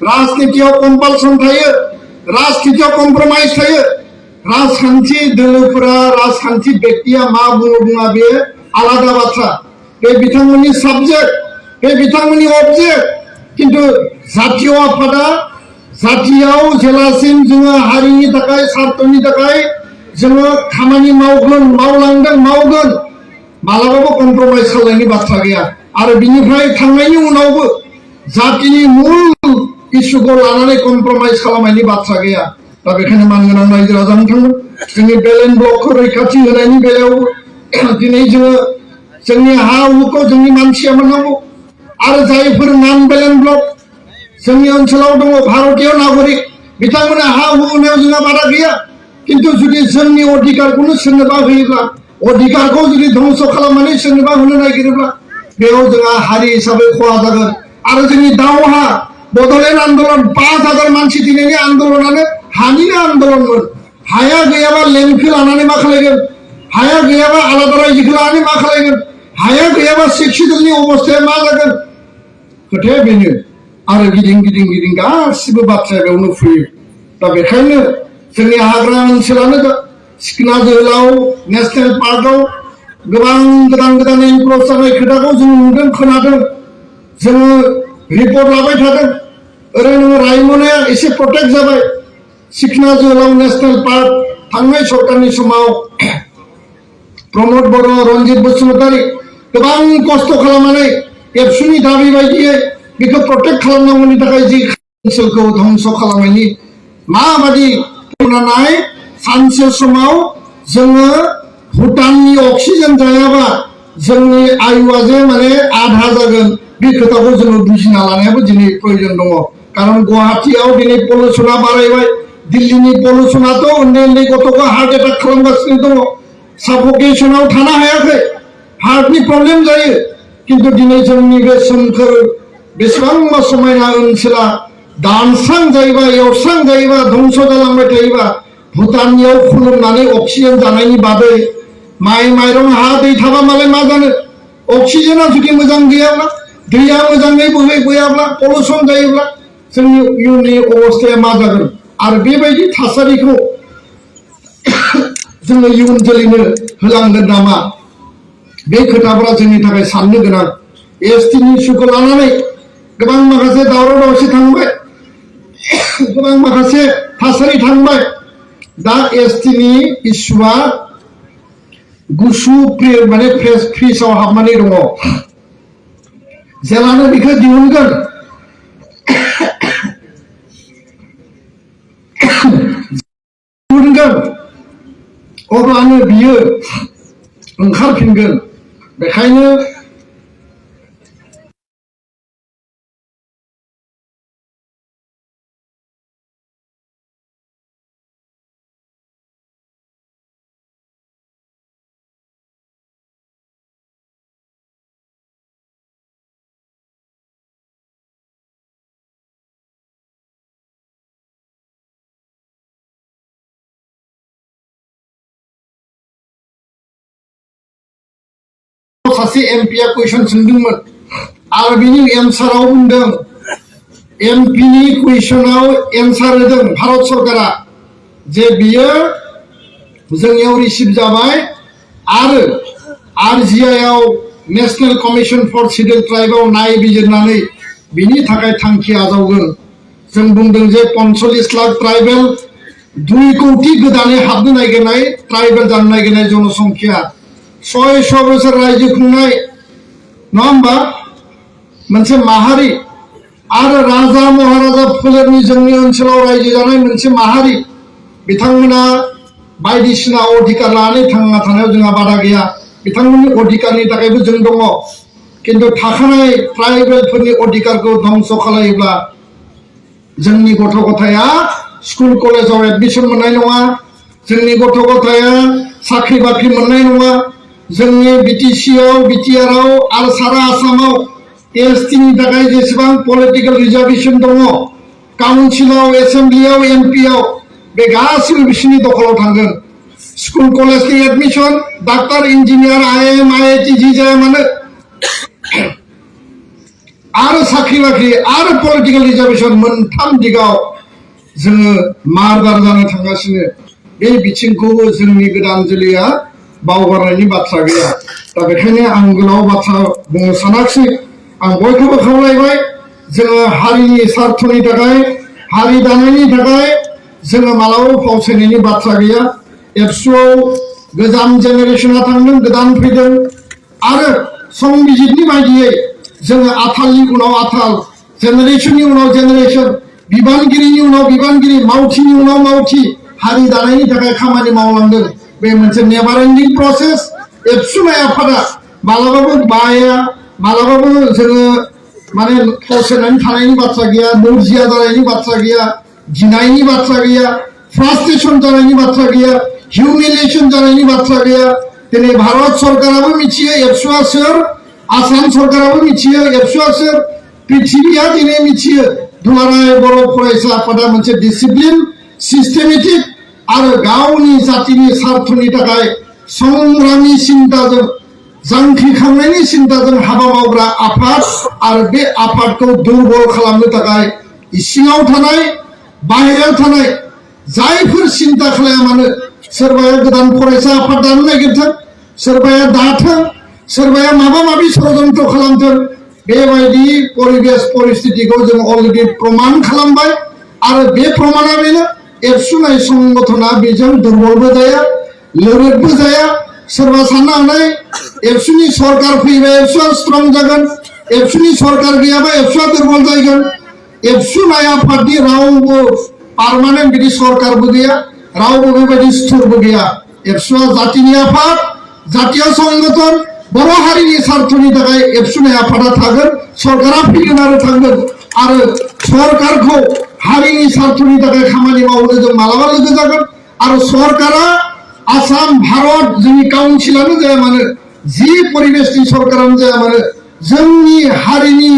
राजनीतियाव कम्पालसन थायो, राजनीतियाव कम्प्रमाइज थायो। राजखान्थि दोलोफोरा राजखान्थि व्यक्तिया मा बुङो बुङा बे आलादा बाथ्रा, बे बिथांमोननि साबजेक्ट, बे बिथांमोननि अबजेक्ट। किन्तु जातीय आफादा जातियाव जेलासिम जोङो हारिनि थाखाय सार्थनि थाखाय जोङो खामानि मावगोन, मावगोन, मालाबाबो कम्प्रमाइज खालामनायनि बाथ्रा गैया। आरो बिनिफ्राय थांनायनि उनावबो जातिनि मूल इस्युखौ लानानै कम्प्रमाइज खालामनायनि बाथ्रा गैया। दा बेखायनो मानगोनां रायजो राजा नोंथांमोन, जोंनि बेलेन्स ब्लकखौ रैखाथि होनायनि बेलायावबो दिनै जोङो जोंनि हा हुखौ जोंनि मानसिया मोननांगौ। आरो जायफोर नन बेलेन्स ब्लक जोंनि ओनसोलाव दङ, भारतीय नागरिक, बिथांमोना हा हु होनायाव जोंहा बादा गैया। किन्तु जुदि जोंनि अधिकारखौनो सोरनोबा होयोब्ला, अधिकारखौ जुदि ध्वंस खालामनानै सोरनोबा होनो नागिरोब्ला बेयाव जोंहा हारि हिसाबै खहा जागोन। आरो जोंनि दावहा बड'लेण्ड आन्दोलन 5,000 मानसि दिनैनि आन्दोलनानो हानिनो आन्दोलनमोन। हाया गैयाबा लेन्डखौ लानानै मा खालायगोन? हाया गैयाबा आलादा रायजोखौ लानानै मा खालायगोन? हाया गैयाबा सेक्सिडलनि अबस्थाया मा जागोन? खोथाया बेनो। आरो गिदिं गासिबो बाथ्राया बेयावनो फैयो। दा बेखायनो जोंनि हाग्रा ओनसोलानो सिखना जोहोलाव नेशनेल पार्कआव गोबां गोदान इनक्ल'ज जानाय खोथाखौ जों नुदों, खोनादों, जोङो रिपर्ट लाबाय थादों। ओरैनो रायमनाया एसे प्रटेक्ट जाबाय। सिखना जोहोलाव नेशनेल पार्क थांनाय सरकारनि समाव प्रमद बर', रन्जित बसुमतारी गोबां खस्थ' खालामनानै एबसुनि दाबि बायदियै बेखौ प्रटेक्ट खालामनांगौनि थाखाय जि ओनसोलखौ ध्वंस खालामनायनि माबादि नाय सानसे समाव जोङो भुटाननि अक्सिजेन जायाबा जोंनि आयुआ जे माने आधा जागोन, बे खोथाखौ जोङो बुजिना लानायाबो दिनै प्रयोजन दङ। कारण गुवाहाटीयाव दिनै पलिउसना बारायबाय, दिल्लीनि पलिउसनाथ' उन्दै गथ'खौ हार्ट एटाक खालामगासिनो दङ, साफोकेसनाव थानो हायाखै, हार्टनि प्रब्लेम जायो। किन्तु दिनै जोंनि बे सोमखोर बेसेबांबा समायना ओनसोला दानस्रां जायोबा, एवस्रां जायोबा, ध्वंस जालांबाय थायोबा भुटाननियाव खुलुमनानै अक्सिजेन जानायनि बादै माइ माइरं हा दै थाबा मालाय मा जानो? अक्सिजेना जुदि मोजां गैयाब्ला, दैया मोजाङै बोहैबोयाब्ला, पलिउसन जायोब्ला जोंनि इयुननि अबस्थाया मा जागोन? आरो बेबायदि थासारिखौ जोङो इयुन जोलैनो होलांगोन नामा? बे खोथाफोरा जोंनि थाखाय साननो गोनां। एसटिनि इस्युखौ लानानै गोबां माखासे दावराव दावसि थांबाय, गोबां माखासे थासारि थांबाय। दा एसटिनि इस्युआ गुसु माने फ्रिजआव हाबनानै दङ। जेलानो बेखौ दिहुनगोन अब्लानो बियो ओंखारफिनगोन। बेखायनो सासे एमपिया कुइसन सोंदोंमोन आरो बिनि एन्साराव बुंदों, एमपिनि कुइसनाव एन्सार होदों भारत सरकारा जे बियो जोंनियाव रिसिभ जाबाय आरो आरजिआइआव नेशनेल कमिशन फर शिड्यूल ट्राइबआव नायबिजिरनानै बिनि थाखाय थांखि आजावगोन। जों बुंदों जे 45 लाख ट्राइबेल 2 कोटी गोदानै हाबनो नागिरनाय ट्राइबेल जानो नागिरनाय जनसंख्या 600 बोसोर रायजो खुंनाय नङा होमबा मोनसे माहारि आरो राजा महाराजा फोलेरनि जोंनि ओनसोलाव रायजो जानाय मोनसे माहारि, बिथांमोना बायदिसिना अधिकार लानानै थांना थानायाव जोंहा बादा गैया। बिथांमोननि अधिकारनि थाखायबो जों दङ। किन्तु थाखानाय ट्राइबेलफोरनि अधिकारखौ ध्वंस खालायोब्ला जोंनि गथ' गथाया स्कुल कलेजाव एडमिसन मोननाय नङा, जोंनि गथ' गथाया साख्रि बाख्रि मोननाय नङा। जोंनि बिटिसिआव, बिटिआरआव आरो सारा आसामाव एसटिनि थाखाय जेसेबां पलिटिकेल रिजार्भेसन दङ, काउन्सिलाव, एसेम्ब्लियाव, एमपिआव, बे गासिबो बिसोरनि दखलाव थांगोन। स्कुल कलेजनि admission, doctor, engineer, IIM, IIT जि जाया मानो आरो साख्रि बाख्रि आरो पलिटिकेल रिजार्भेसन मोनथाम दिगाव जोङो मारदार जानो थांगासिनो बे बिथिंखौबो जोंनि गोदान जोलैया बावगारनायनि बाथ्रा गैया दा बेखायनो आं गोलाव बाथ्रा बुंनो सानाखिसै आं बयखौबो खावलायबाय जोङो हारिनि स्वार्थनि थाखाय हारि दानायनि थाखाय जोङो मालाबाबो फावसायनायनि बाथ्रा गैया एबसुआव गोजाम जेनेरेशना थांदों गोदान फैदों आरो संबिजितनि बायदियै जोङो आथालनि उनाव आथाल जेनेरेशननि उनाव जेनेरेशन बिबानगिरिनि उनाव बिबानगिरि मावथिनि उनाव मावथि हारि दानायनि थाखाय खामानि मावलांदों बे मोनसे नेभार एन्डिं प्रसेस एबसु माइ आफादा मालाबाबो बाया मालाबाबो जोङो माने फावसायनानै थानायनि बाथ्रा गैया नोरजिया जानायनि बाथ्रा गैया गिनायनि बाथ्रा गैया फ्रास्ट्रेशन जानायनि बाथ्रा गैया हिउमिलिएशन जानायनि बाथ्रा गैया दिनै भारत सरकाराबो मिथियो एबसुआ सोर आसाम सरकाराबो मिथियो एबसुआ सोर पृथिबीया दिनै मिथियो दुलाराय बर' फरायसा आफादा मोनसे डिसिप्लिन सिस्टेमेटिक आरो गावनि जातिनि स्वार्थनि थाखाय संग्रामि सिन्ताजों जांख्रिखांनायनि सिन्ताजों हाबा मावग्रा आफाद आरो बे आफादखौ दुर्बल खालामनो थाखाय इसिङाव थानाय बाहेरायाव थानाय जायफोर सिन्ता खालाया मानो सोरबाया गोदान फरायसा आफाद दानो नागिरथों सोरबाया दाथों सोरबाया माबा माबि षड़यन्त्र खालामथों बेबायदि परिबेश परिस्थितिखौ जों अलरेडि प्रमाण खालामबाय आरो बे प्रमाणा बेनो एबसु नाय संगठना बेजों दुर्बलबो जाया लोरबांबो जाया सोरबा साननो हानाय एबसुनि सरकार फैबा एबसुआ स्ट्रं जागोन एबसुनि सरकार गैयाबा एबसुआ दुर्बल जागोन एबसु नाय आफादनि रावबो पार्मानेन्ट बिदि सरकारबो गैया रावबो बेबायदि स्टुरबो गैया एबसुआ जातिनि आफाद जातीय संगठन बर' हारिनि स्वार्थनि थाखाय एबसु नाय आफादा थागोन सरकारा फैगोन आरो थांगोन आरो सरकारखौ हारिनि स्वार्थनि थाखाय खामानि मावनो जों मालाबा लोगो जागोन आरो सरकारा आसाम भारत जोंनि काउन्सिलानो जाया मानो जि परिबेशनि सरकारानो जाया मानो जोंनि हारिनि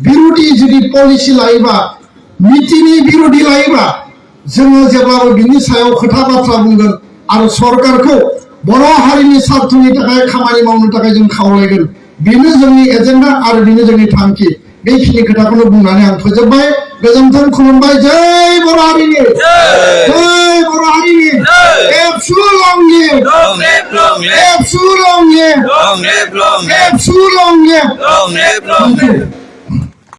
बिरोधि जुदि पलिसि लायोबा नीतिनि बिरोधि लायोबा जोङो जेब्लाबो बिनि सायाव खोथा बाथ्रा बुंगोन आरो सरकारखौ बर' हारिनि स्वार्थनि थाखाय खामानि मावनो थाखाय जों खावलायगोन बेनो जोंनि एजेन्डा आरो बेनो जोंनि थांखि बेखिनि खोथाखौनो बुंनानै आं फोजोबबाय गोजोन्थों खुलुमबाय जय बर' हारिनि जय बर' हारिनि एबसु लं लिभ एबसु लं लिभ एबसु लं लिभ